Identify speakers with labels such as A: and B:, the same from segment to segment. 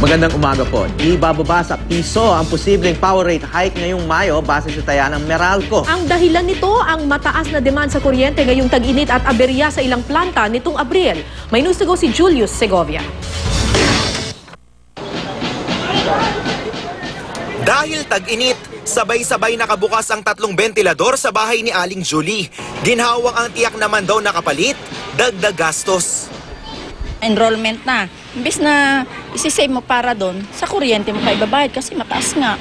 A: Magandang umaga po. Ibababa sa piso ang posibleng power rate hike ngayong Mayo base sa taya ng Meralco.
B: Ang dahilan nito ang mataas na demand sa kuryente ngayong tag-init at aberya sa ilang planta nitong Abril. May news to go si Julius Segovia.
C: Dahil tag-init, sabay-sabay nakabukas ang 3 bentilador sa bahay ni Aling Julie. Ginhawang ang tiyak naman daw nakapalit, dagdag gastos.
D: Enrollment na. Imbes na isisave mo para doon, sa kuryente mo pa ibabayad kasi mataas nga.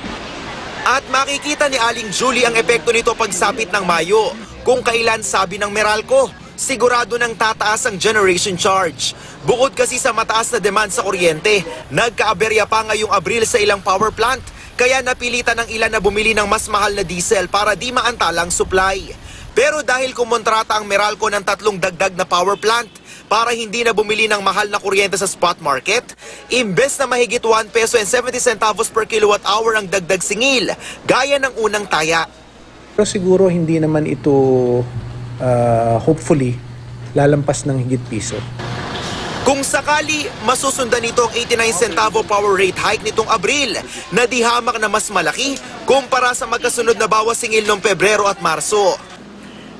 C: At makikita ni Aling Julie ang epekto nito pagsapit ng Mayo. Kung kailan sabi ng Meralco, sigurado nang tataas ang generation charge. Bukod kasi sa mataas na demand sa kuryente, nagkaaberya pa ngayong Abril sa ilang power plant. Kaya napilitan ng ilan na bumili ng mas mahal na diesel para di maantalang supply. Pero dahil kumontrata ang Meralco ng 3 dagdag na power plant para hindi na bumili ng mahal na kuryente sa spot market, imbes na mahigit 1 peso and 70 centavos per kilowatt hour ang dagdag singil, gaya ng unang taya.
E: Pero siguro hindi naman ito hopefully lalampas ng higit piso.
C: Kung sakali, masusundan nito ang 89 centavo power rate hike nitong Abril na di hamak na mas malaki kumpara sa magkasunod na bawas singil noong Pebrero at Marso.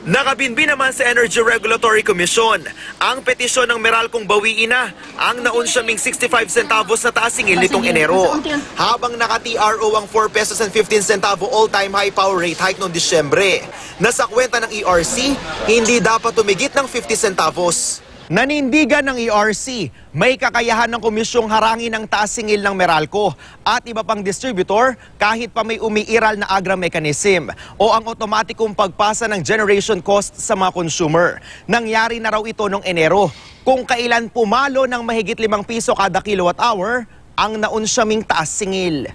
C: Nakabinbi naman sa Energy Regulatory Commission ang petisyon ng Meralcong bawiin na ang naunsyaming 65 centavos na taas singil nitong Enero. Habang naka-TRO ang 4 pesos and 15 centavo all-time high power rate hike noong Disyembre. Nasa kwenta ng ERC, hindi dapat tumigit ng 50 centavos. Nanindigan ng ERC, may kakayahan ng komisyong harangin ang taas singil ng Meralco at iba pang distributor kahit pa may umiiral na agra mechanism o ang otomatikong pagpasa ng generation cost sa mga consumer. Nangyari na raw ito noong Enero kung kailan pumalo ng mahigit 5 piso kada kilowatt hour ang naunsyaming taas singil.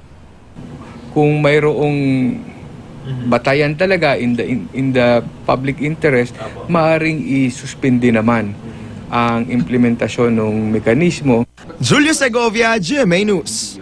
F: Kung mayroong batayan talaga in the public interest, maaring isuspindi naman ang implementasyon ng mekanismo.
C: Julius Segovia, GMA News.